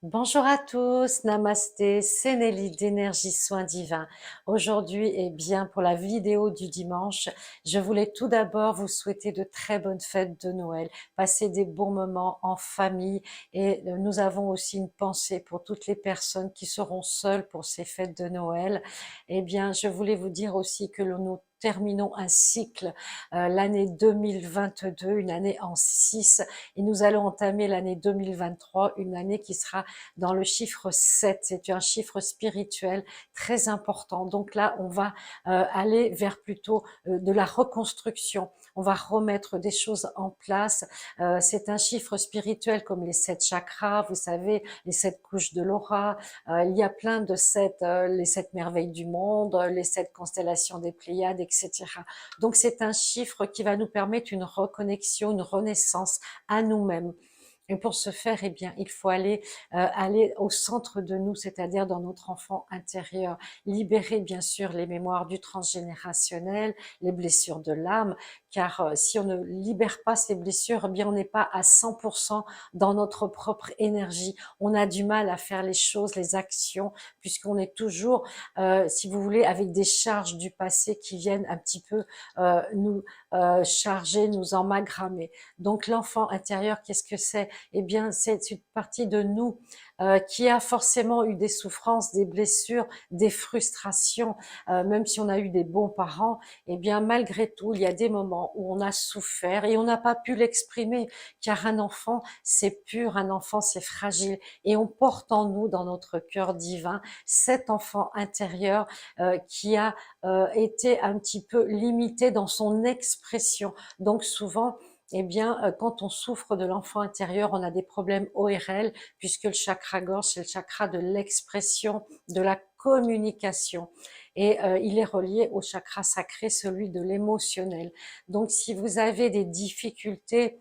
Bonjour à tous, namasté, c'est Nelly d'Énergie Soins Divins. Aujourd'hui, bien, pour la vidéo du dimanche, je voulais tout d'abord vous souhaiter de très bonnes fêtes de Noël, passer des bons moments en famille et nous avons aussi une pensée pour toutes les personnes qui seront seules pour ces fêtes de Noël. Bien, je voulais vous dire aussi que nous terminons un cycle, l'année 2022, une année en 6, et nous allons entamer l'année 2023, une année qui sera dans le chiffre 7. C'est un chiffre spirituel très important. Donc là, on va aller vers plutôt de la reconstruction. On va remettre des choses en place. C'est un chiffre spirituel comme les 7 chakras, vous savez, les 7 couches de l'aura. Il y a plein de les 7 merveilles du monde, les 7 constellations des Pléiades, etc. Donc c'est un chiffre qui va nous permettre une reconnexion, une renaissance à nous-mêmes. Et pour ce faire, bien, il faut aller au centre de nous, c'est-à-dire dans notre enfant intérieur, libérer bien sûr les mémoires du transgénérationnel, les blessures de l'âme, car si on ne libère pas ces blessures, bien, on n'est pas à 100% dans notre propre énergie. On a du mal à faire les choses, les actions, puisqu'on est toujours, si vous voulez, avec des charges du passé qui viennent un petit peu nous charger, nous emmagrammer. Donc l'enfant intérieur, qu'est-ce que c'est? Bien, c'est une partie de nous qui a forcément eu des souffrances, des blessures, des frustrations, même si on a eu des bons parents. Bien, malgré tout, il y a des moments où on a souffert et on n'a pas pu l'exprimer, car un enfant, c'est pur, un enfant, c'est fragile, et on porte en nous, dans notre cœur divin, cet enfant intérieur qui a été un petit peu limité dans son expression. Donc souvent, bien, quand on souffre de l'enfant intérieur, on a des problèmes ORL, puisque le chakra gorge, c'est le chakra de l'expression, de la communication. Et il est relié au chakra sacré, celui de l'émotionnel. Donc, si vous avez des difficultés,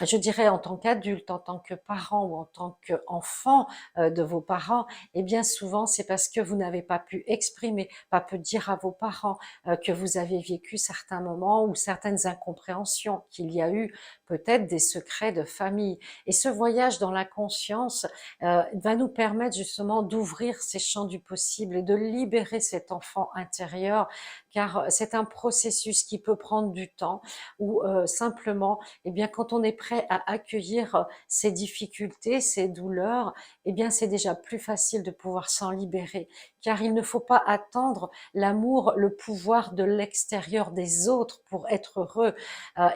je dirais en tant qu'adulte, en tant que parent ou en tant qu'enfant de vos parents, bien souvent c'est parce que vous n'avez pas pu exprimer, pas pu dire à vos parents que vous avez vécu certains moments ou certaines incompréhensions, qu'il y a eu peut-être des secrets de famille. Et ce voyage dans la conscience va nous permettre justement d'ouvrir ces champs du possible et de libérer cet enfant intérieur, car c'est un processus qui peut prendre du temps, ou simplement, bien, quand on est prêt à accueillir ces difficultés, ces douleurs, bien, c'est déjà plus facile de pouvoir s'en libérer, car il ne faut pas attendre l'amour, le pouvoir de l'extérieur des autres pour être heureux.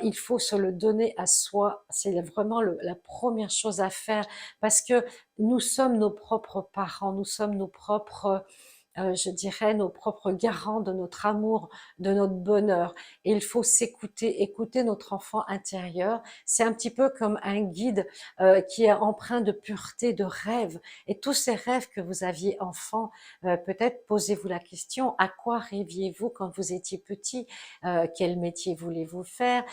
Il faut se le donner à soi. C'est vraiment la première chose à faire, parce que nous sommes nos propres parents, nous sommes nos propres je dirais, nos propres garants de notre amour, de notre bonheur. Et il faut s'écouter, écouter notre enfant intérieur. C'est un petit peu comme un guide qui est empreint de pureté, de rêves. Et tous ces rêves que vous aviez enfant, peut-être posez-vous la question, à quoi rêviez-vous quand vous étiez petit? Quel métier voulez-vous faire?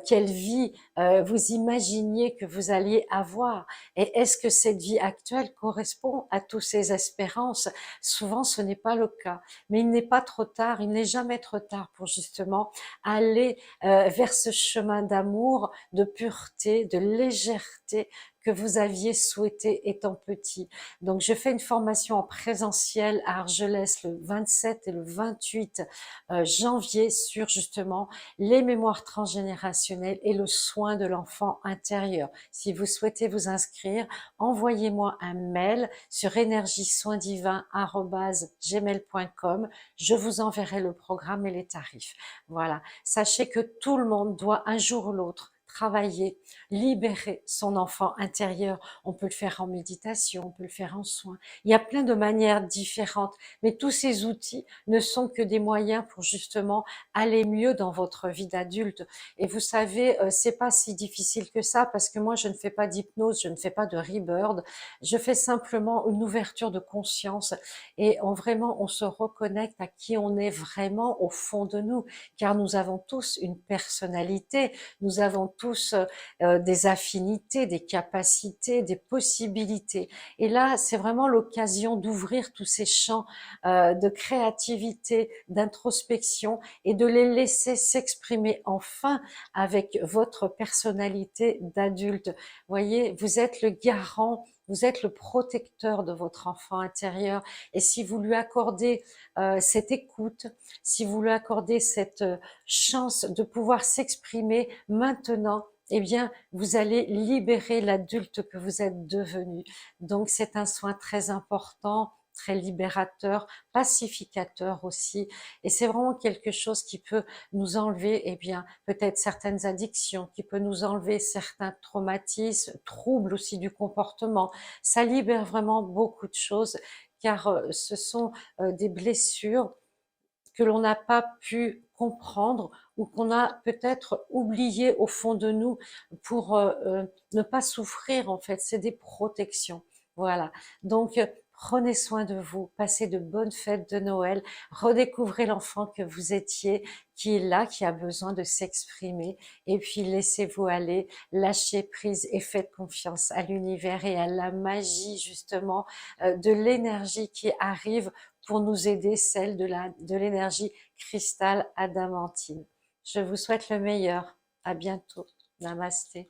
Quelle vie vous imaginiez que vous alliez avoir? Et est-ce que cette vie actuelle correspond à toutes ces espérances? Souvent, ce n'est pas le cas. Mais il n'est pas trop tard, il n'est jamais trop tard pour justement aller vers ce chemin d'amour, de pureté, de légèreté que vous aviez souhaité étant petit. Donc, je fais une formation en présentiel à Argelès le 27 et le 28 janvier sur justement les mémoires transgénérationnelles et le soin de l'enfant intérieur. Si vous souhaitez vous inscrire, envoyez-moi un mail sur énergiessoinsdivins@gmail.com. Je vous enverrai le programme et les tarifs. Voilà. Sachez que tout le monde doit un jour ou l'autre travailler, libérer son enfant intérieur. On peut le faire en méditation, on peut le faire en soins. Il y a plein de manières différentes, mais tous ces outils ne sont que des moyens pour justement aller mieux dans votre vie d'adulte. Et vous savez, c'est pas si difficile que ça, parce que moi, je ne fais pas d'hypnose, je ne fais pas de rebirth, je fais simplement une ouverture de conscience, et vraiment, on se reconnecte à qui on est vraiment au fond de nous, car nous avons tous une personnalité, nous avons tous des affinités, des capacités, des possibilités. Et là, c'est vraiment l'occasion d'ouvrir tous ces champs de créativité, d'introspection, et de les laisser s'exprimer enfin avec votre personnalité d'adulte. Voyez, vous êtes le garant vous êtes le protecteur de votre enfant intérieur. Et si vous lui accordez cette écoute, si vous lui accordez cette chance de pouvoir s'exprimer maintenant, eh bien, vous allez libérer l'adulte que vous êtes devenu. Donc, c'est un soin très important, très libérateur, pacificateur aussi. Et c'est vraiment quelque chose qui peut nous enlever, eh bien, peut-être certaines addictions, qui peut nous enlever certains traumatismes, troubles aussi du comportement. Ça libère vraiment beaucoup de choses, car ce sont des blessures que l'on n'a pas pu comprendre ou qu'on a peut-être oublié au fond de nous pour ne pas souffrir en fait. C'est des protections. Voilà. Donc, prenez soin de vous, passez de bonnes fêtes de Noël, redécouvrez l'enfant que vous étiez, qui est là, qui a besoin de s'exprimer, et puis laissez-vous aller, lâchez prise et faites confiance à l'univers et à la magie justement de l'énergie qui arrive pour nous aider, celle de l'énergie cristal adamantine. Je vous souhaite le meilleur. À bientôt. Namasté.